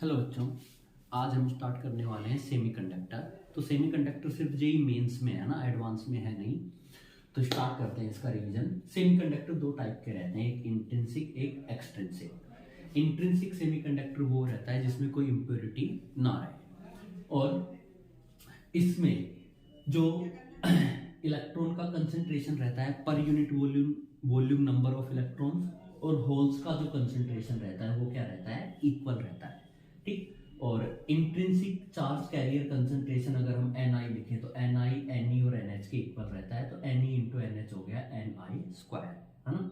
Hello बच्चों, आज हम स्टार्ट करने वाले हैं सेमीकंडक्टर। तो सेमीकंडक्टर सिर्फ जेईई मेंस में है ना, एडवांस में है नहीं। तो स्टार्ट करते हैं इसका रिवीजन। सेमीकंडक्टर दो टाइप के रहते हैं, एक इंट्रिंसिक एक एक्सट्रिंसिक। इंट्रिंसिक सेमीकंडक्टर वो रहता है जिसमें कोई इम्प्योरिटी ना रहे और इसमें जो इलेक्ट्रॉन का कंसंट्रेशन रहता है per unit volume number of electrons और होल्स का जो कंसंट्रेशन रहता है वो क्या रहता है, इक्वल रहता है। ठीक। और इंट्रिंसिक चार्ज कैरियर कंसंट्रेशन अगर हम Ni लिखें तो Ni Ne और NH के इक्वल रहता है, तो Ne इंटू NH हो गया Ni स्क्वायर, है ना।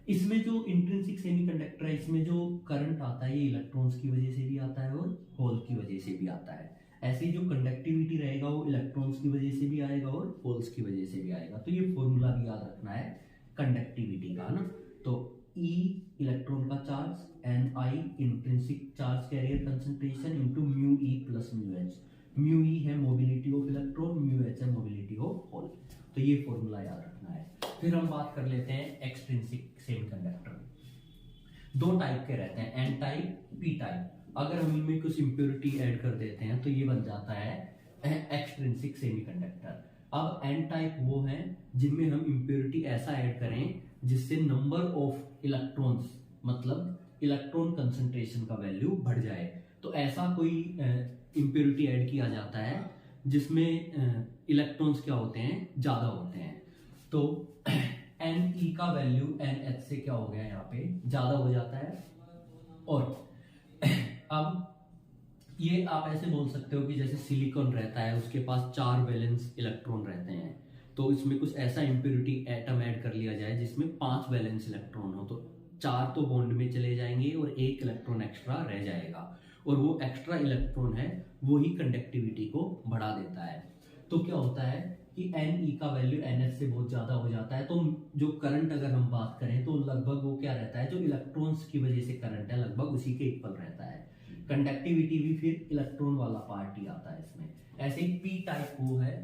इसमें जो इंट्रिंसिक सेमीकंडक्टर है इसमें जो करंट आता है ये इलेक्ट्रॉन्स की वजह से भी आता है और होल की वजह से भी आता है। ऐसे जो कंडक्टिविटी रहेगा वो इलेक्ट्रॉन्स की वजह से भी आएगा और होल्स की वजह से भी आएगा। तो ये फॉर्मूला भी याद रखना है कंडक्टिविटी का ना। तो E इलेक्ट्रॉन का charge, Ni intrinsic charge carrier concentration into mu E plus mu H। Mu E है mobility of electron, mu H है मोबिलिटी ऑफ होल। तो ये फॉर्मूला याद रखना है। फिर हम बात कर लेते हैं एक्सट्रिंसिक सेमीकंडक्टर। दो टाइप के रहते हैं, एन टाइप, पी टाइप। अगर हम इनमें कुछ इंप्योरिटी ऐड कर देते हैं तो ये बन जाता है एक्सट्रिंसिक सेमीकंडक्टर। अब एन टाइप वो है जिनमें हम इंप्योरिटी ऐसा ऐड करें जिससे नंबर ऑफ इलेक्ट्रॉन्स मतलब इलेक्ट्रॉन कंसंट्रेशन का वैल्यू बढ़ जाए। तो ऐसा कोई इंप्योरिटी ऐड किया जाता है जिसमें इलेक्ट्रॉन्स क्या होते हैं, ज्यादा होते हैं। तो Ne का वैल्यू NH से क्या हो गया, यहाँ पे ज्यादा हो जाता है। और अब ये आप ऐसे बोल सकते हो कि जैसे सिलिकॉन रहता है उसके पास 4 वैलेंस इलेक्ट्रॉन रहते हैं, तो इसमें कुछ ऐसा इंप्योरिटी एटम ऐड कर लिया जाए जिसमें 5 वैलेंस इलेक्ट्रॉन हो, तो 4 तो बॉन्ड में चले जाएंगे और 1 इलेक्ट्रॉन एक्स्ट्रा रह जाएगा, और वो एक्स्ट्रा इलेक्ट्रॉन है वो ही कंडक्टिविटी को बढ़ा देता है। तो क्या होता है कि Ne का वैल्यू NH से बहुत ज्यादा हो जाता है। तो जो करंट अगर हम बात करें तो लगभग वो क्या रहता है, जो इलेक्ट्रॉन्स की वजह से करंट है लगभग उसी के इक्वल रहता है। कंडक्टिविटी भी फिर इलेक्ट्रॉन वाला पार्ट ही आता है इसमें। ऐसे ही पी टाइप वो है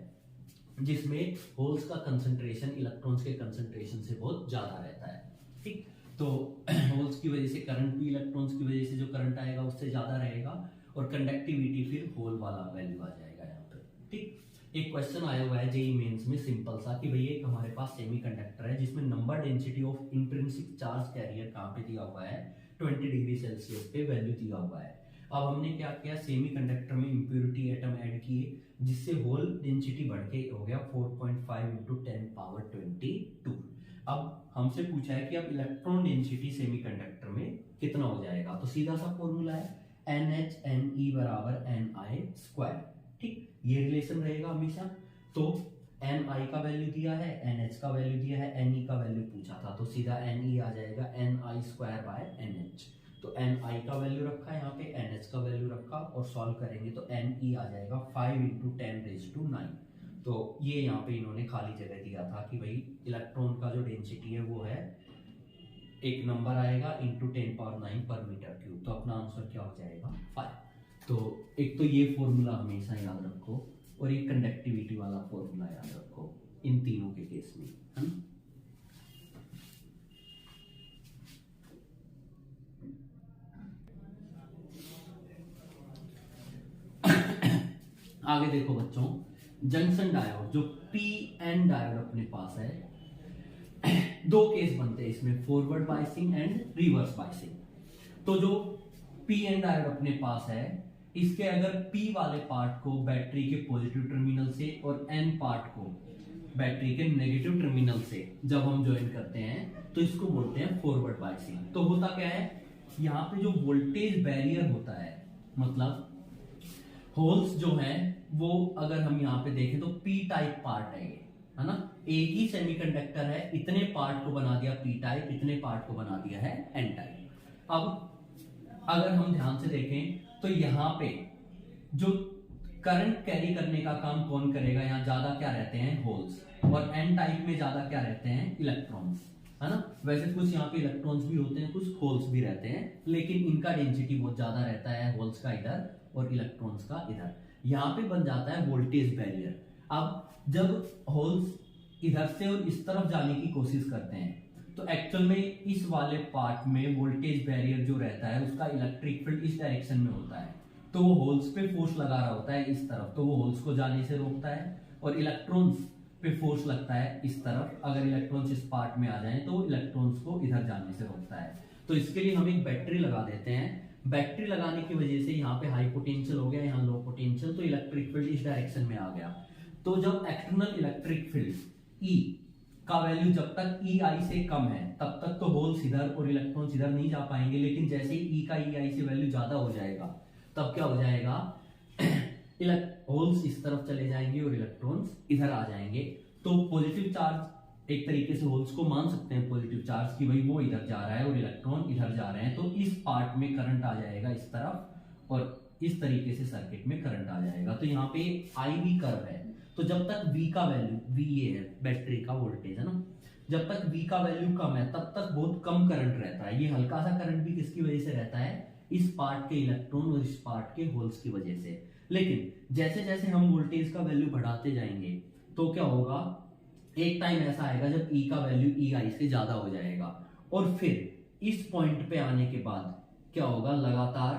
जिसमें होल्स का कंसंट्रेशन इलेक्ट्रॉन्स के कंसंट्रेशन से बहुत ज्यादा रहता है। ठीक। तो होल्स की वजह से करंट भी इलेक्ट्रॉन्स की वजह से जो करंट आएगा उससे ज्यादा रहेगा, और कंडक्टिविटी फिर होल वाला वैल्यू आ जाएगा यहाँ पे। ठीक। एक क्वेश्चन आया हुआ है जेईई मेंस में सिंपल सा कि भैया एक हमारे पास सेमीकंडक्टर है जिसमें number density of intrinsic charge carrier कहाँ पे दिया हुआ है, 20 डिग्री सेल्सियस पे वैल्यू दिया हुआ है। अब हमने क्या किया, सेमीकंडक्टर में इंप्योरिटी एटम ऐड किए जिससे होल डेंसिटी बढ़ के हो गया 4.5 इंटू 10 पावर 22। अब हमसे पूछा है कि अब इलेक्ट्रॉन डेंसिटी सेमीकंडक्टर में कितना हो जाएगा, तो सीधा सा फॉर्मूला है NHNE बराबर Ni स्क्वायर। ठीक, ये रिलेशन रहेगा हमेशा। तो Ni का वैल्यू दिया है, NH का वैल्यू दिया है, Ne का वैल्यू पूछा था, तो सीधा Ne आ जाएगा Ni स्क्वायर बाय NH। तो Ni का वैल्यू रखा है यहाँ पे, NH का वैल्यू रखा और सॉल्व करेंगे तो Ne आ जाएगा 5 इंटू 10⁻⁹। तो ये यहाँ पे इन्होंने खाली जगह दिया था कि भाई इलेक्ट्रॉन का जो डेंसिटी है वो है, एक नंबर आएगा इंटू 10⁹ पर मीटर क्यूब। तो अपना आंसर क्या हो जाएगा, 5। तो एक तो ये फॉर्मूला हमेशा याद रखो, और ये कंडक्टिविटी वाला फॉर्मूला याद रखो इन तीनों के केस में, है ना। आगे देखो बच्चों, जंक्शन डायोड जो पीएन डायोड अपने पास है, दो केस बनते हैं इसमें, forward biasing and reverse biasing. तो जो पीएन डायोड अपने पास है इसके अगर पी वाले पार्ट को बैटरी के पॉजिटिव टर्मिनल से और एन पार्ट को बैटरी के नेगेटिव टर्मिनल से जब हम ज्वाइन करते हैं तो इसको बोलते हैं फॉरवर्ड बायसिंग। तो होता क्या है, यहाँ पे जो वोल्टेज बैरियर होता है, मतलब होल्स जो है वो अगर हम यहाँ पे देखें तो पी टाइप पार्ट है ये, है ना। एक ही सेमीकंडक्टर है, इतने पार्ट को बना दिया पी टाइप, इतने पार्ट को बना दिया है एन टाइप। अब अगर हम ध्यान से देखें तो यहाँ पे जो करंट कैरी करने का काम कौन करेगा, यहाँ ज्यादा क्या रहते हैं, होल्स, और एन टाइप में ज्यादा क्या रहते हैं, इलेक्ट्रॉन्स, है ना। वैसे कुछ यहाँ पे इलेक्ट्रॉन्स भी होते हैं, कुछ होल्स भी रहते हैं, लेकिन इनका डेंसिटी बहुत ज्यादा रहता है, होल्स का इधर और इलेक्ट्रॉन्स का इधर। यहाँ पे बन जाता है वोल्टेज बैरियर। अब जब होल्स इधर से और इस तरफ जाने की कोशिश करते हैं तो एक्चुअल में इस वाले पार्ट में वोल्टेज बैरियर जो रहता है उसका इलेक्ट्रिक फील्ड इस डायरेक्शन में होता है, तो वो होल्स पे फोर्स लगा रहा होता है इस तरफ, तो वो होल्स को जाने से रोकता है, और इलेक्ट्रॉन्स पे फोर्स लगता है इस तरफ, अगर इलेक्ट्रॉन्स इस पार्ट में आ जाएं तो इलेक्ट्रॉन्स को इधर जाने से रोकता है। तो इसके लिए हम एक बैटरी लगा देते हैं। बैटरी लगाने की वजह से यहाँ पे हाई पोटेंशियल हो गया, यहाँ लो पोटेंशियल, तो इलेक्ट्रिक फील्ड इस डायरेक्शन में आ गया। तो जब एक्सटर्नल इलेक्ट्रिक फील्ड E का वैल्यू जब तक EI से कम है तब तक तो होल्स इधर और इलेक्ट्रॉन्स इधर नहीं जा पाएंगे, लेकिन जैसे ही E का EI से वैल्यू ज्यादा हो जाएगा तब क्या हो जाएगा, होल्स इस तरफ चले जाएंगे और इलेक्ट्रॉन्स इधर आ जाएंगे। तो पॉजिटिव चार्ज एक तरीके से होल्स को मान सकते हैं पॉजिटिव चार्ज की भाई वो इधर जा रहा है और इलेक्ट्रॉन इधर जा रहे हैं, तो इस पार्ट में करंट आ जाएगा इस तरफ और इस तरीके से सर्किट में करंट आ जाएगा। तो यहाँ पे IV कर्व है, तो जब तक V का वैल्यू, V ये है बैटरी का वोल्टेज है ना, जब तक V का वैल्यू कम है तब तक बहुत कम करंट रहता है। ये हल्का सा करंट भी किसकी वजह से रहता है, इस पार्ट के इलेक्ट्रॉन और इस पार्ट के होल्स की वजह से। लेकिन जैसे जैसे हम वोल्टेज का वैल्यू बढ़ाते जाएंगे तो क्या होगा, एक टाइम ऐसा आएगा जब E का वैल्यू EI से ज्यादा हो जाएगा, और फिर इस पॉइंट पे आने के बाद क्या होगा, लगातार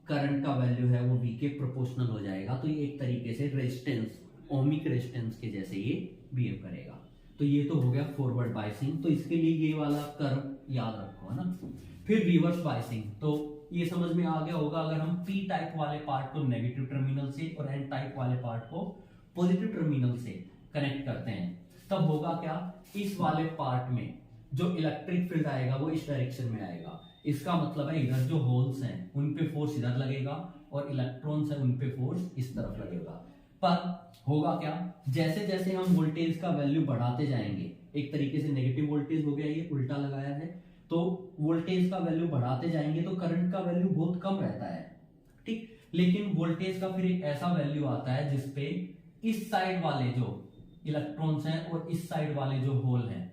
करंट का वैल्यू है वो V के प्रोपोर्शनल हो जाएगा। तो ये एक तरीके से रेजिस्टेंस, ओमिक रेजिस्टेंस के जैसे ये बिहेव करेगा। तो ये तो हो गया फॉरवर्ड बायसिंग, तो इसके लिए ये वाला कर्व याद रखो है ना। फिर रिवर्स बायसिंग, तो ये समझ में आ गया होगा, अगर हम P टाइप वाले पार्ट को नेगेटिव टर्मिनल से और N टाइप वाले पार्ट को पॉजिटिव टर्मिनल से कनेक्ट करते हैं तब होगा क्या, इस वाले पार्ट में जो इलेक्ट्रिक फील्ड आएगा वो इस डायरेक्शन में आएगा। इसका मतलब है इधर जो होल्स हैं उन पे फोर्स इधर लगेगा और इलेक्ट्रॉन्स हैं उन पे फोर्स इस तरफ लगेगा। पर होगा क्या, जैसे जैसे हम वोल्टेज का वैल्यू बढ़ाते जाएंगे, एक तरीके से नेगेटिव वोल्टेज हो गया, ये उल्टा लगाया है, तो वोल्टेज का वैल्यू बढ़ाते जाएंगे तो करंट का वैल्यू बहुत कम रहता है, ठीक। लेकिन वोल्टेज का फिर एक ऐसा वैल्यू आता है जिसपे इस साइड वाले जो इलेक्ट्रॉन्स हैं और इस साइड वाले जो होल हैं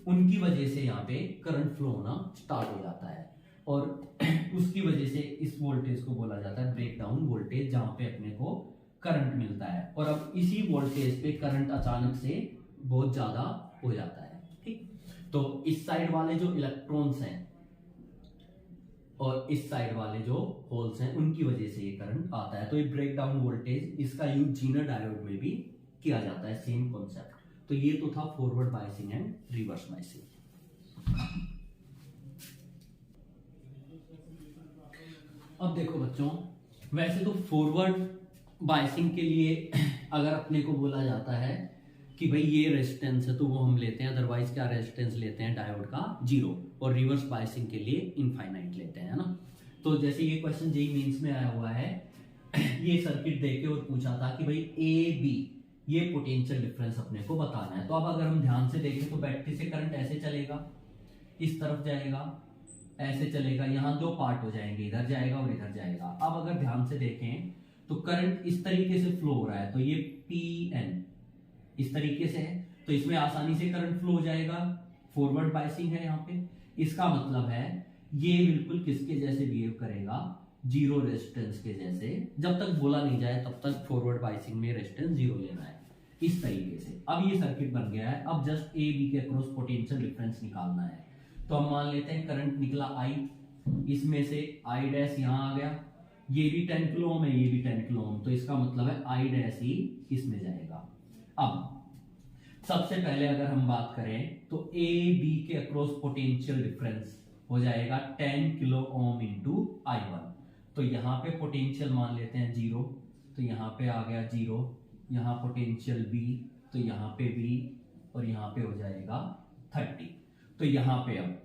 उनकी वजह से यहाँ पे करंट फ्लो होना स्टार्ट हो जाता है, और उसकी वजह से इस वोल्टेज को बोला जाता है ब्रेकडाउन वोल्टेज, जहां पे अपने को करंट मिलता है। और अब इसी वोल्टेज पे करंट अचानक से बहुत ज्यादा हो जाता है, ठीक। तो इस साइड वाले जो इलेक्ट्रॉन्स हैं और इस साइड वाले जो होल्स हैं उनकी वजह से ये करंट आता है। तो ये ब्रेकडाउन वोल्टेज, इसका यूज जीनर डायोड में भी किया जाता है, सेम कॉन्सेप्ट। तो ये तो था forward biasing and reverse biasing. अब देखो बच्चों, वैसे तो फॉरवर्ड बायसिंग के लिए अगर अपने को बोला जाता है कि भाई ये रेजिस्टेंस है तो वो हम लेते हैं, अदरवाइज क्या रेजिस्टेंस लेते हैं डायोड का 0, और रिवर्स बायसिंग के लिए इनफाइनाइट लेते हैं ना। तो जैसे ये क्वेश्चन जेईई मेंस में आया हुआ है, ये सर्किट देके और पूछा था कि भाई ए बी ये पोटेंशियल डिफरेंस अपने को बताना है। तो अब अगर हम ध्यान से देखें तो बैटरी से करंट ऐसे चलेगा, इस तरफ जाएगा, ऐसे चलेगा, यहाँ दो पार्ट हो जाएंगे, इधर जाएगा और इधर जाएगा। अब अगर ध्यान से देखें तो करंट इस तरीके से फ्लो हो रहा है, तो ये PN इस तरीके से है, तो इसमें आसानी से करंट फ्लो हो जाएगा, फॉरवर्ड बायसिंग है यहाँ पे। इसका मतलब है ये बिल्कुल किसके जैसे बिहेव करेगा, जीरो रेजिस्टेंस के जैसे। जब तक बोला नहीं जाए तब तक फॉरवर्ड बायसिंग में रेजिस्टेंस 0 लेना है, इस तरीके से। अब ये सर्किट बन गया है, अब जस्ट ए बी के अक्रॉस पोटेंशियल डिफरेंस निकालना है। तो हम मान लेते हैं करंट निकला I, इसमें से I डैश यहाँ आ गया, ये भी 10 किलो ओम है, ये भी 10 किलो ओम, तो इसका मतलब है I डैश ही इसमें जाएगा। अब सबसे पहले अगर हम बात करें तो ए बी के अक्रॉस पोटेंशियल डिफरेंस हो जाएगा 10 किलो ओम इंटू I1। तो यहाँ पे पोटेंशियल मान लेते हैं 0, तो यहाँ पे आ गया 0, यहाँ पोटेंशियल B, तो यहाँ पे B, और यहाँ पे हो जाएगा 30। तो यहाँ पे अब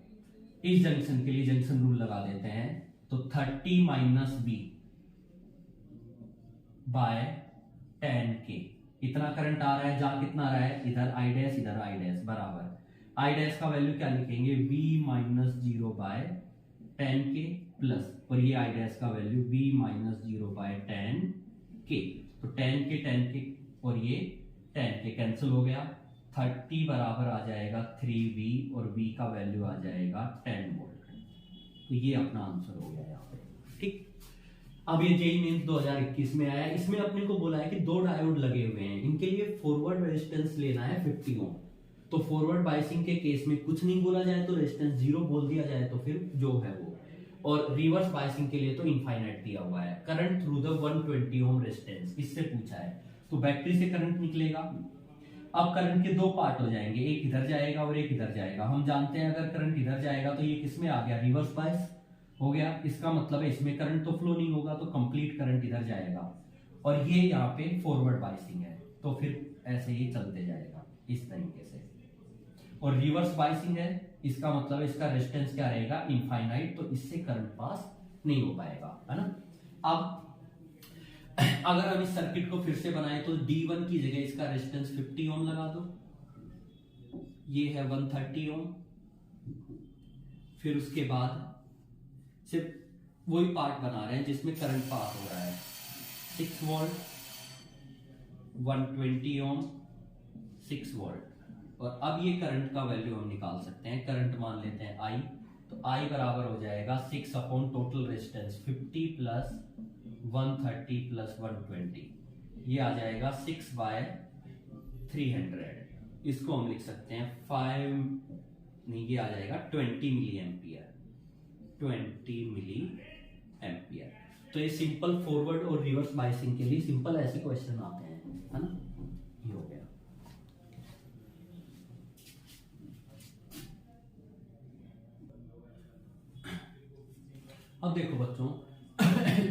इस जंक्शन के लिए जंक्शन रूल लगा देते हैं, तो 30 माइनस B बाय 10K, इतना करंट आ रहा है, जहां कितना आ रहा है, इधर I डैश इधर I डैश बराबर, I डैश का वैल्यू क्या लिखेंगे, V minus 0 by 10K plus, और ये I डैश का value V minus 0 by 10K। तो 10K और ये 10K कैंसिल हो गया, 30 बराबर आ जाएगा 3V और V का वैल्यू आ जाएगा 10 वोल्ट। तो ये अपना आंसर हो गया यहाँ पे, ठीक। अब ये जेईई मेंस 2021 में आया, इसमें अपने को बोला है कि 2 डायोड लगे हुए हैं, इनके लिए फॉरवर्ड रेजिस्टेंस लेना है 50 ओम। तो फॉरवर्ड बायसिंग के केस में कुछ नहीं बोला जाए तो रेजिस्टेंस 0 बोल दिया जाए तो फिर जो है वो, और रिवर्स बायसिंग के लिए तो इनफाइनाइट दिया हुआ है। Current through the 120 ohm resistance, इससे पूछा है, तो बैटरी से करंट निकलेगा। अब करंट के दो पार्ट हो जाएंगे, एक इधर जाएगा और एक इधर जाएगा। हम जानते हैं अगर करंट इधर जाएगा तो ये किसमें आ गया, रिवर्स बायस हो गया। इसका मतलब है इसमें करंट तो फ्लो नहीं होगा, तो कंप्लीट करंट इधर जाएगा, और ये यहाँ पे फॉरवर्ड बायसिंग है, तो फिर ऐसे ही चलते जाएगा इस तरीके से। और रिवर्स बायसिंग है, इसका मतलब इसका रेजिस्टेंस क्या रहेगा, इनफाइनाइट, तो इससे करंट पास नहीं हो पाएगा, है ना। अब अगर हम इस सर्किट को फिर से बनाए तो D1 की जगह इसका रेजिस्टेंस 50 ओम लगा दो, ये है 130 ओम। फिर उसके बाद सिर्फ वही पार्ट बना रहे हैं जिसमें करंट पास हो रहा है, 6 वोल्ट, 120 ओम, 6 वोल्ट। और अब ये करंट का वैल्यू हम निकाल सकते हैं, करंट मान लेते हैं I, तो I बराबर हो जाएगा 6 upon total resistance 50 plus 130 plus 120, ये आ जाएगा 6 बाय 300। इसको हम लिख सकते हैं 5 नहीं, ये आ जाएगा 20 मिली एम्पियर, 20 मिली एम्पियर। तो ये सिंपल फॉरवर्ड और रिवर्स बायसिंग के लिए सिंपल ऐसे क्वेश्चन आते हैं, है ना। ये हो गया। अब देखो बच्चों,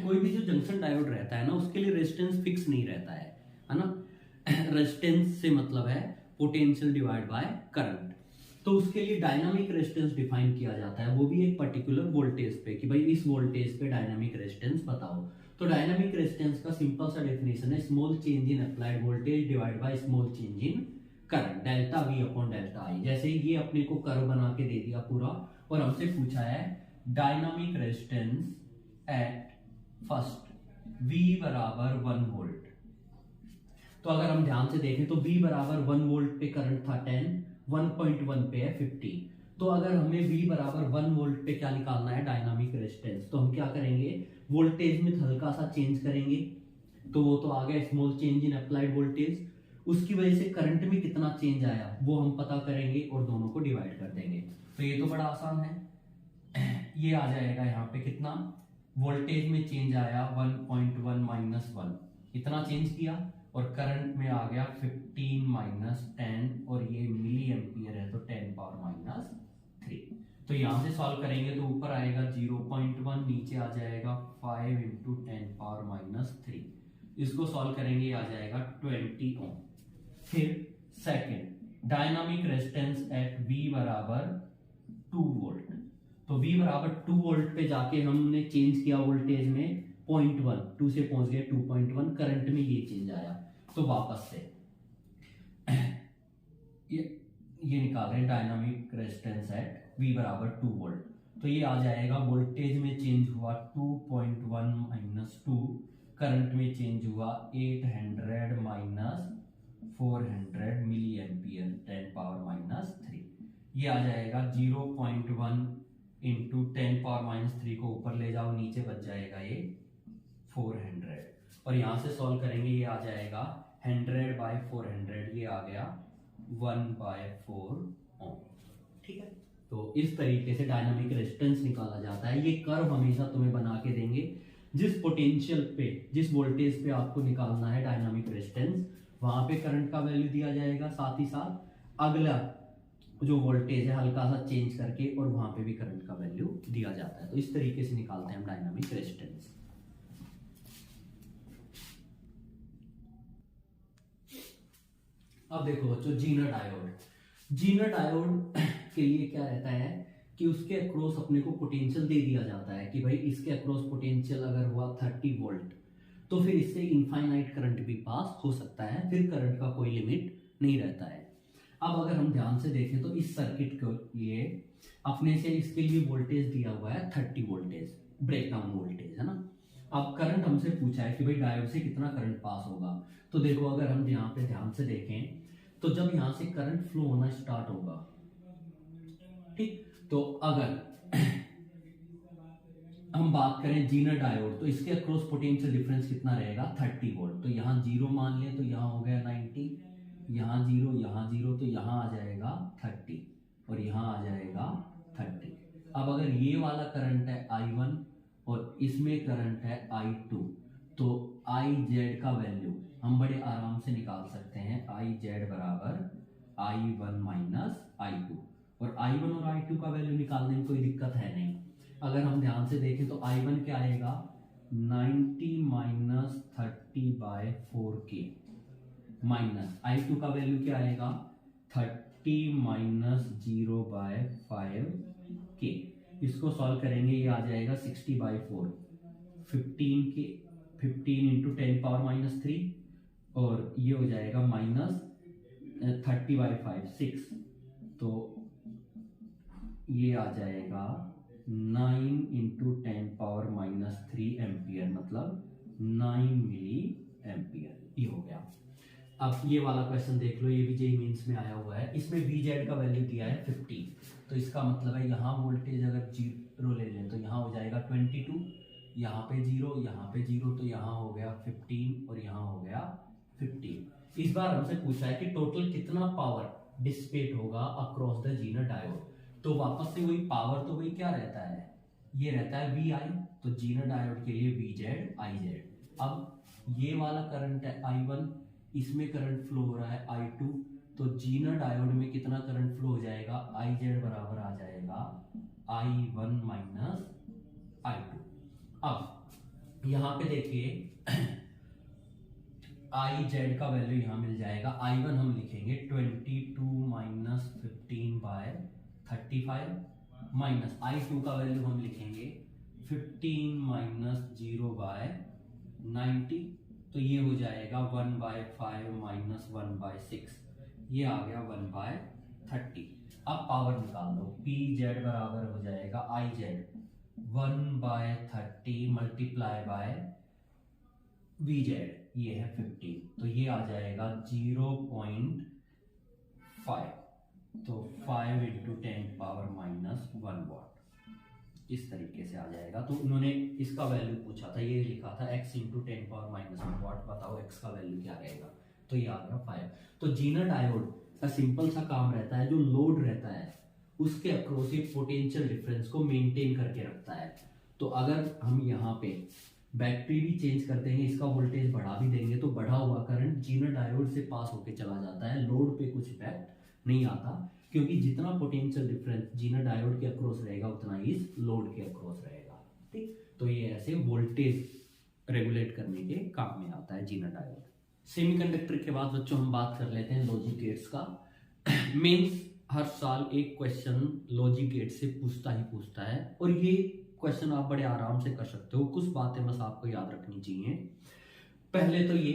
कोई भी जो जंक्शन डायोड रहता है ना, उसके लिए रेजिस्टेंस फिक्स नहीं रहता है ना। रेजिस्टेंस से मतलब है पोटेंशियल डिवाइड बाय करंट। तो उसके लिए डायनामिक रेजिस्टेंस डिफाइन किया जाता है, वो भी एक पर्टिकुलर वोल्टेज पे, कि भाई इस वोल्टेज पे डायनामिक रेजिस्टेंस बताओ। तो डायनामिक रेजिस्टेंस का सिंपल सा डेफिनेशन है, small change in applied voltage divide by small change in current, delta V upon delta I। जैसे ये अपने को कर्व बना के दे दिया पूरा, और हमसे पूछा है dynamic resistance at first V बराबर 1 वोल्ट। तो अगर हम ध्यान से देखें तो V बराबर 1 वोल्ट पे करंट था 10, 1.1 पे है 50। तो अगर हमें V बराबर 1 वोल्ट पे क्या निकालना है, डायनामिक रेजिस्टेंस, तो हम क्या करेंगे, वोल्टेज में हल्का सा चेंज करेंगे, तो वो तो आ गया small change in applied voltage. उसकी वजह से करंट में कितना चेंज आया वो हम पता करेंगे और दोनों को डिवाइड कर देंगे। तो ये तो बड़ा आसान है। ये आ जाएगा यहाँ पे कितना, वोल्टेज में चेंज आया 1.1 माइनस 1, इतना चेंज किया, और करंट में आ गया 15 माइनस 10, और ये मिली एम्पियर है तो 10 पावर माइनस 3। तो यहां से सॉल्व करेंगे तो ऊपर आएगा 0.1, नीचे आ जाएगा 5 इंटू 10 पावर माइनस 3। इसको सॉल्व करेंगे आ जाएगा 20 ओम। फिर second, dynamic resistance at V बराबर 2 वोल्ट। तो V बराबर 2 वोल्ट पे जाके हमने चेंज किया वोल्टेज में 0.1, 2 से पहुंच गए 2.1, करंट में ये चेंज आया, तो वापस से ये निकाल रहे हैं डायनामिक रेजिस्टेंस एट V बराबर 2 वोल्ट। तो ये आ जाएगा वोल्टेज में चेंज हुआ 2.1 माइनस 2, करंट में चेंज हुआ 800 minus 400 milliampere, 10 power minus 3। ये आ जाएगा 0.1 इंटू 10 पावर माइनस 3 को ऊपर ले जाओ, नीचे बच जाएगा ये 400, और यहां से सॉल्व करेंगे ये आ जाएगा 100 बाय 400, ये आ गया 1/4 ओम। ठीक है, तो इस तरीके से डायनामिक रेजिस्टेंस निकाला जाता है। ये कर्व हमेशा तुम्हें बना के देंगे, जिस पोटेंशियल पे, जिस वोल्टेज पे आपको निकालना है डायनामिक रेजिस्टेंस, वहां पे करंट का वैल्यू दिया जाएगा, साथ ही साथ अगला जो वोल्टेज है हल्का सा चेंज करके, और वहां पे भी करंट का वैल्यू दिया जाता है। तो इस तरीके से निकालते हैं हम डायनामिक रेजिस्टेंस। अब देखो बच्चों, जीनर डायोड। जीनर डायोड के लिए क्या रहता है कि उसके अक्रॉस अपने को पोटेंशियल दे दिया जाता है कि भाई इसके अक्रॉस पोटेंशियल अगर हुआ 30 वोल्ट, तो फिर इससे इनफाइनाइट करंट भी पास हो सकता है, फिर करंट का कोई लिमिट नहीं रहता है। अब अगर हम ध्यान से देखें तो इस सर्किट के लिए अपने से इसके लिए वोल्टेज दिया हुआ है 30 वोल्टेज, ब्रेकडाउन वोल्टेज, है ना। अब करंट हमसे पूछा है कि भाई डायोड से कितना करंट पास होगा। तो देखो, अगर हम यहाँ पे ध्यान से देखें तो जब यहाँ से करंट फ्लो होना स्टार्ट होगा, ठीक, तो अगर हम बात करें जीनर डायोड, तो इसके अक्रॉस पोटेंशियल डिफरेंस कितना रहेगा, 30 वोल्ट। तो यहाँ 0 मान ले तो यहाँ हो गया 90, यहाँ 0 यहाँ 0, तो यहाँ आ जाएगा 30 और यहाँ आ जाएगा 30। अब अगर ये वाला करंट है I1 और इसमें करंट है I2, तो IZ का वैल्यू हम बड़े आराम से निकाल सकते हैं। IZ बराबर I1 माइनस I2, और I1 और I2 का वैल्यू निकालने में कोई दिक्कत है नहीं। अगर हम ध्यान से देखें तो I1 क्या आएगा, 90 माइनस 30/4K, माइनस I2 का वैल्यू क्या आएगा, 30 माइनस 0/5K। इसको सॉल्व करेंगे, ये आ जाएगा 60/4, 15K, 15 इंटू 10 पावर माइनस 3, और ये हो जाएगा माइनस 30/5 6, तो ये आ जाएगा 9 इंटू 10 पावर माइनस 3 एम्पियर, मतलब 9 मिली एम्पियर। ये हो गया। अब ये वाला क्वेश्चन देख लो, ये भी जेईई मेंस में आया हुआ है। इसमें VZ का वैल्यू दिया है 50, तो इसका मतलब है यहाँ वोल्टेज अगर 0 ले लें तो यहाँ हो जाएगा 22, यहाँ पे 0, यहाँ पे 0, तो यहाँ हो गया 15 और यहाँ हो गया 15। इस बार हमसे पूछा है कि टोटल कितना पावर डिसिपेट होगा अक्रॉस द जीनर डायोड। तो वापस से वही पावर, तो वही क्या रहता है, ये रहता है VI, तो जीनर डायोड के लिए VZ IZ। अब ये वाला करंट है I1, इसमें करंट फ्लो हो रहा है I2, तो जीनर डायोड में कितना करंट फ्लो हो जाएगा, IZ बराबर आ जाएगा I1 माइनस I2। अब यहाँ पे देखिए IZ का वैल्यू यहाँ मिल जाएगा, I1 हम लिखेंगे 22 माइनस 15/35, माइनस I2 का वैल्यू हम लिखेंगे 15 माइनस 0/90, तो ये हो जाएगा 1/5 माइनस 1/6, ये आ गया 1/30। अब पावर निकाल लो, PZ बराबर हो जाएगा IZ 1/30 मल्टीप्लाई बाय VZ, ये है 15, तो ये आ जाएगा 0.5, तो 5 इंटू 10 पावर माइनस 1 वॉट, इस तरीके से आ जाएगा। तो उन्होंने इसका वैल्यू पूछा था, ये लिखा था x into 10 power minus 1 what, बताओ x का वैल्यू क्या रहेगा, तो ये आ गया 5। तो जीनर डायोड का सिंपल सा काम रहता है, जो लोड रहता है उसके अक्रॉस ये पोटेंशियल डिफरेंस को मेंटेन करके रखता है। तो अगर हम यहाँ पे बैटरी भी चेंज कर देंगे, इसका वोल्टेज बढ़ा भी देंगे, तो बढ़ा हुआ करंट जीनर डायोड से पास होके चला जाता है, लोड पे कुछ इफेक्ट नहीं आता, क्योंकि जितना पोटेंशियल डिफरेंस जीनर डायोड के अक्रॉस रहेगा उतना ही इस लोड के अक्रॉस रहेगा। ठीक, तो ये ऐसे वोल्टेज रेगुलेट करने के काम में आता है जीनर डायोड। सेमीकंडक्टर के बाद बच्चों हम बात कर लेते हैं लॉजिक गेट्स का। मेंस हर साल एक क्वेश्चन लॉजिक गेट से पूछता है, और ये क्वेश्चन आप बड़े आराम से कर सकते हो। कुछ बातें बस आपको याद रखनी चाहिए। पहले तो ये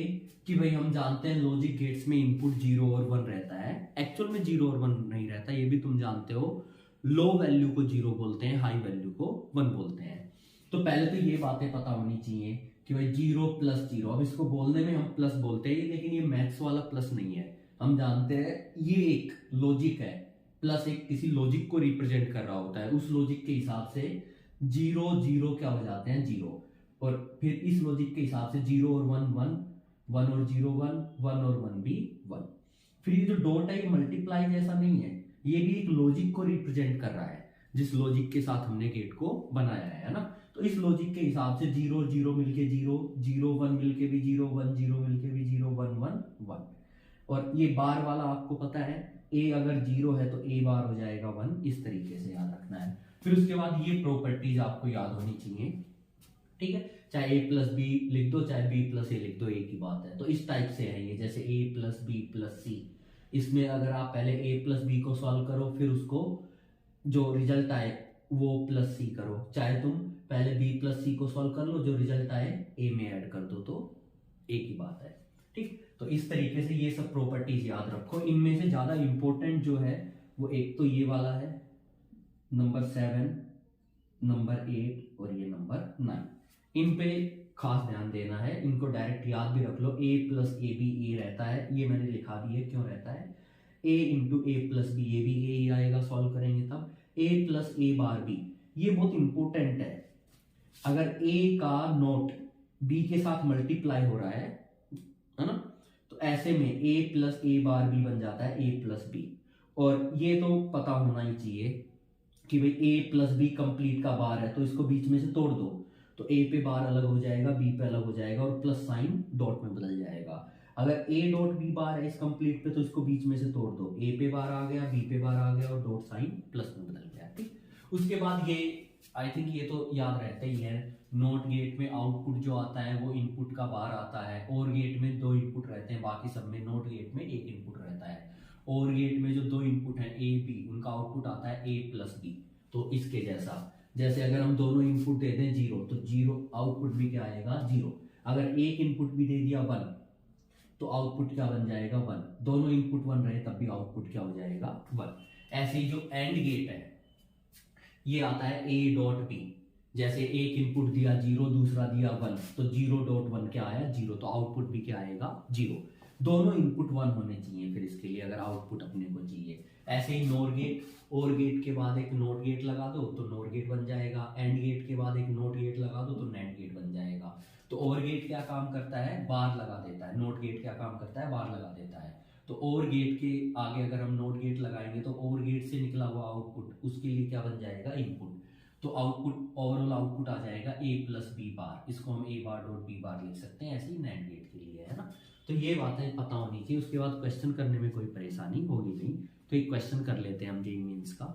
कि भाई हम जानते हैं लॉजिक गेट्स में इनपुट 0 और 1 रहता है, एक्चुअल में 0 और 1 नहीं रहता, ये भी तुम जानते हो। लो वैल्यू को 0 बोलते हैं, हाई वैल्यू को 1 बोलते हैं। तो पहले तो ये बातें पता होनी चाहिए कि भाई 0 प्लस 0, अब इसको बोलने में हम प्लस बोलते हैं, लेकिन ये मैथ्स वाला प्लस नहीं है। हम जानते हैं ये एक लॉजिक है, प्लस एक किसी लॉजिक को रिप्रेजेंट कर रहा होता है, उस लॉजिक के हिसाब से 0 0 क्या हो जाते हैं 0, और फिर इस लॉजिक के हिसाब से 0 और 1 1, 1 और 0 1, 1 और 1 भी 1। फिर ये जो डॉट है ये मल्टीप्लाई जैसा नहीं है, ये भी एक लॉजिक को रिप्रेजेंट कर रहा है, जिस लॉजिक के साथ हमने गेट को बनाया है ना। तो इस लॉजिक के हिसाब से 0 0 मिलके 0 0, 1 मिलके भी 0 1, 0 मिलके भी 0 1 1 1। और ये बार वाला आपको पता है, a अगर 0 है तो a बार हो जाएगा 1, इस तरीके से याद रखना है। फिर उसके बाद ये प्रॉपर्टीज आपको याद होनी चाहिए, ठीक है। चाहे a प्लस बी लिख दो, चाहे b प्लस a लिख दो, एक ही बात है। तो इस टाइप से है ये, जैसे a प्लस बी प्लस सी। इसमें अगर आप पहले a प्लस बी को सॉल्व करो, फिर उसको जो रिजल्ट आए वो प्लस सी करो, चाहे तुम पहले b प्लस सी को सॉल्व कर लो, जो रिजल्ट आए a में ऐड कर दो, तो एक ही बात है, ठीक। तो इस तरीके से ये सब प्रॉपर्टीज याद रखो। इनमें से ज्यादा इंपॉर्टेंट जो है वो एक तो ये वाला है, नंबर 7, नंबर 8 और ये नंबर 9। इन पे खास ध्यान देना है, इनको डायरेक्ट याद भी रख लो। a प्लस ए बी ए रहता है, ये मैंने लिखा भी है क्यों रहता है। a into A plus B, ये भी a ही आएगा, सॉल्व करेंगे तब। a plus A bar B, ये बहुत इंपॉर्टेंट है। अगर a का नोट b के साथ मल्टीप्लाई हो रहा है ना, तो ऐसे में a प्लस ए बार भी बन जाता है a प्लस बी। और ये तो पता होना ही चाहिए कि भाई a प्लस बी कंप्लीट का बार है, तो इसको बीच में से तोड़ दो तो a पे बार अलग हो जाएगा, b पे अलग हो जाएगा और प्लस साइन डॉट में बदल जाएगा। अगर a डॉट b बार है इस कंप्लीट पे तो इसको बीच में से तोड़ दो, a पे बार आ गया, b पे बार आ गया और डॉट साइन प्लस में बदल गया। ठीक, उसके बाद ये आई थिंक ये तो याद रहता ही है, नॉट गेट में आउटपुट जो आता है वो इनपुट का बार आता है, और गेट में 2 इनपुट रहते हैं, बाकी सब में नॉट गेट में 1 इनपुट रहता है। और गेट में जो 2 इनपुट है ए बी, उनका आउटपुट आता है a प्लस बी। तो इसके जैसा, जैसे अगर हम दोनों इनपुट दे दें 0 तो 0 आउटपुट भी क्या आएगा 0। अगर एक इनपुट भी दे दिया 1 तो आउटपुट क्या बन जाएगा 1। दोनों इनपुट 1 रहे तब भी आउटपुट क्या हो जाएगा 1। ऐसे ही जो एंड गेट है ये आता है a डॉट बी, जैसे एक इनपुट दिया 0 दूसरा दिया 1 तो 0 डॉट 1 क्या आया 0, तो आउटपुट भी क्या आएगा 0। दोनों इनपुट 1 होने चाहिए फिर इसके लिए, अगर आउटपुट अपने को चाहिए। ऐसे ही नोर गेट, और गेट के बाद एक नोट गेट लगा दो तो नोर गेट बन जाएगा, एंड गेट के बाद एक नोट गेट लगा दो तो नैंड गेट बन जाएगा। तो और गेट क्या काम करता है, बार लगा देता है, नोट गेट क्या काम करता है, बार लगा देता है। तो और गेट के आगे अगर हम नोट गेट लगाएंगे तो और गेट से निकला हुआ आउटपुट उसके लिए क्या बन जाएगा इनपुट। तो आउटपुट, ओवरऑल आउटपुट आ जाएगा a प्लस बी बार, इसको हम a bar dot B bar लिख सकते हैं, ऐसे ही नैंड गेट के लिए, है ना। तो ये बातें पता होनी चाहिए, उसके बाद क्वेश्चन करने में कोई परेशानी होगी नहीं। तो एक क्वेश्चन कर लेते हैं हम जेईई मेंस का।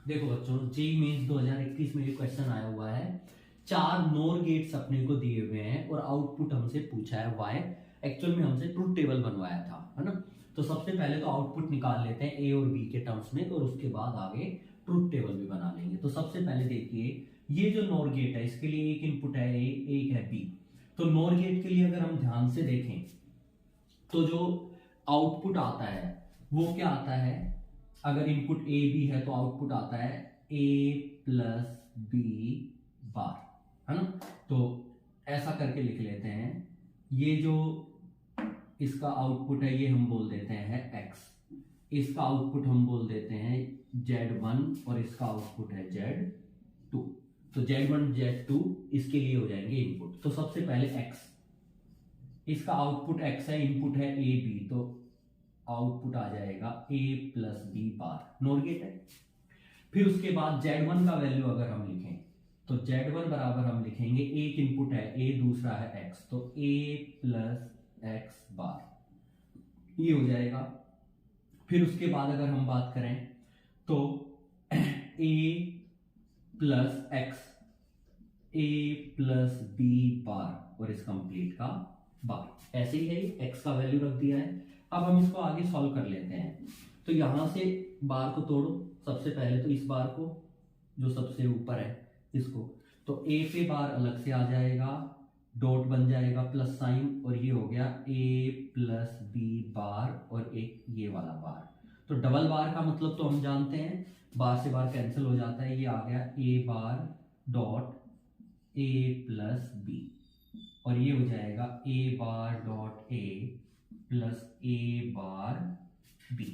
देखो बच्चों, जेईई मेंस 2021 में ये क्वेश्चन आया हुआ है, 4 नोर गेट्स अपने को दिए हुए हैं और आउटपुट हमसे पूछा है वाई। एक्चुअल में हमसे ट्रुथ टेबल बनवाया था, है ना। तो सबसे पहले तो आउटपुट निकाल लेते हैं ए और बी के टर्म्स में, और उसके बाद आगे ट्रुथ टेबल भी बना लेंगे। तो सबसे पहले देखिए, ये जो नोर गेट है इसके लिए एक इनपुट है ए, एक है बी। तो नोर गेट के लिए अगर हम ध्यान से देखें तो जो आउटपुट आता है वो क्या आता है, अगर इनपुट ए बी है तो आउटपुट आता है ए प्लस बी बार, है ना। तो ऐसा करके लिख लेते हैं, ये जो इसका आउटपुट है ये हम बोल देते हैं x, इसका आउटपुट हम बोल देते हैं z1 और इसका आउटपुट है z2। तो z1 z2 इसके लिए हो जाएंगे इनपुट। तो सबसे पहले x, इसका आउटपुट x है, इनपुट है a b, तो आउटपुट आ जाएगा a plus B bar, NOR gate है। फिर उसके बाद z1 का वैल्यू अगर हम लिखें तो z1 बराबर हम लिखेंगे, एक इनपुट है a, दूसरा है x, तो a प्लस x बार, ये हो जाएगा। फिर उसके बाद अगर हम बात करें तो a plus x, a plus b बार और इस कंप्लीट का बार, ऐसे ही है, x का वैल्यू रख दिया है। अब हम इसको आगे सॉल्व कर लेते हैं। तो यहां से बार को तोड़ो, सबसे पहले तो इस बार को जो सबसे ऊपर है इसको, तो a पे बार अलग से आ जाएगा, डॉट बन जाएगा प्लस साइन, और ये हो गया a प्लस बी बार और एक ये वाला बार। तो डबल बार का मतलब तो हम जानते हैं, बार से बार कैंसिल हो जाता है, ये आ गया a bar dot a plus B, और ये हो जाएगा a bar dot a plus a bar b,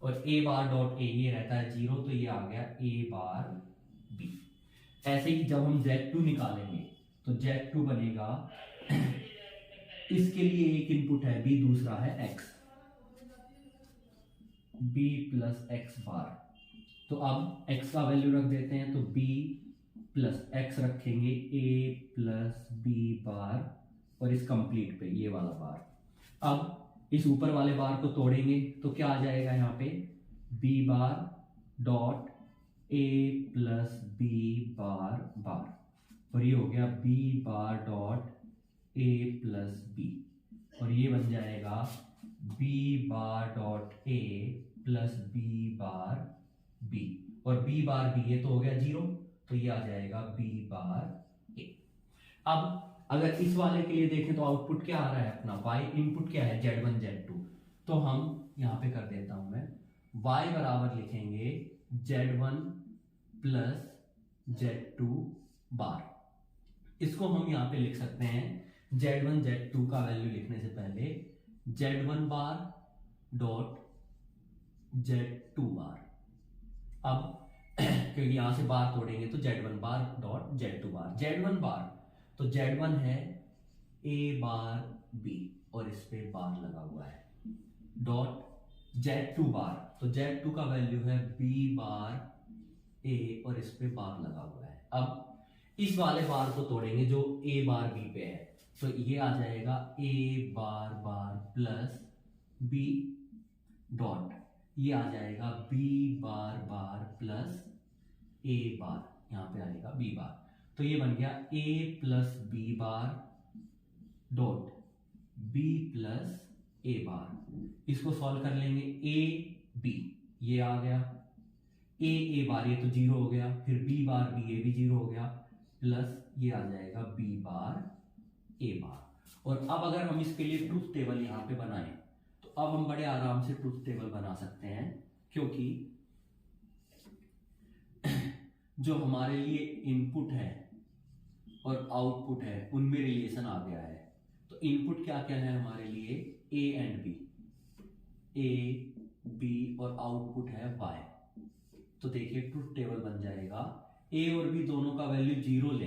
और a बार डॉट a ये रहता है 0, तो ये आ गया a बार b। ऐसे ही जब हम z2 निकालेंगे तो z2 बनेगा, इसके लिए एक इनपुट है b, दूसरा है x, b प्लस x बार। तो अब x का वैल्यू रख देते हैं, तो b प्लस x रखेंगे, a प्लस b बार और इस कंप्लीट पे ये वाला बार। अब इस ऊपर वाले बार को तोड़ेंगे तो क्या आ जाएगा यहाँ पे, b bar dot a plus b बार बार, और ये हो गया b bar dot a plus b, और ये बन जाएगा b bar dot a plus b bar b, और b बार b ये तो हो गया 0, तो ये आ जाएगा b बार a। अब अगर इस वाले के लिए देखें तो आउटपुट क्या आ रहा है अपना y, इनपुट क्या है z1 z2, तो हम यहाँ पे कर देता हूं मैं, y बराबर लिखेंगे z1 प्लस z2 बार। इसको हम यहाँ पे लिख सकते हैं, z1 z2 का वैल्यू लिखने से पहले z1 बार डॉट z2 बार। अब क्योंकि यहाँ से बार तोड़ेंगे तो Z1 बार डॉट Z2 बार। Z1 बार तो Z1 है A बार B और इस पे बार लगा हुआ है, डॉट Z2 बार तो Z2 का वैल्यू है B बार A और इस पे बार लगा हुआ है। अब इस वाले बार को तोड़ेंगे जो A बार B पे है, तो ये आ जाएगा A bar bar plus B dot ये आ जाएगा B bar bar plus A बार, यहां पे आएगा B बार, तो ये बन गया A plus B bar dot B plus A बार। इसको सॉल्व कर लेंगे, A B ये आ गया, A बार ये तो जीरो हो गया, फिर B बार B ये भी जीरो हो गया, प्लस ये आ जाएगा B बार A बार। और अब अगर हम इसके लिए ट्रूथ टेबल यहां पे बनाएं तो अब हम बड़े आराम से ट्रूथ टेबल बना सकते हैं, क्योंकि जो हमारे लिए इनपुट है और आउटपुट है उनमें रिलेशन आ गया है। तो इनपुट क्या क्या है हमारे लिए, A and B, A B और आउटपुट है Y। तो देखिए ट्रूथ टेबल बन जाएगा, A और B दोनों का वैल्यू जीरो ले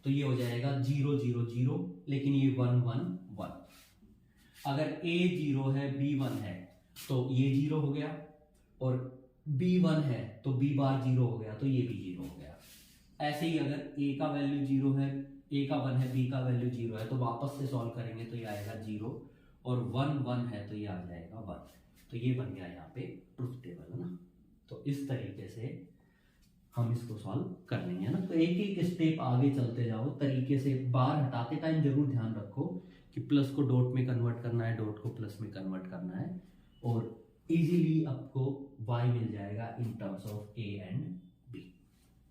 तो ये हो जाएगा 0 0 0, लेकिन ये 1 1 1। अगर A 0 है B 1 है तो ये 0 हो गया, और B 1 है तो B बार 0 हो गया तो ये भी 0 हो गया। ऐसे ही अगर A का वैल्यू 0 है, A का 1 है, B का वैल्यू 0 है, तो वापस से सॉल्व करेंगे तो ये आएगा 0, और 1 1 है तो ये आ जाएगा 1। तो ये बन गया यहाँ पे ट्रूथ टेबल, है ना। तो इस तरीके से हम इसको सॉल्व कर लेंगे, है ना। तो एक एक स्टेप आगे चलते जाओ तरीके से, बार हटाते टाइम जरूर ध्यान रखो कि प्लस को डॉट में कन्वर्ट करना है, डॉट को प्लस में कन्वर्ट करना है, और इजीली आपको y मिल जाएगा in terms of A and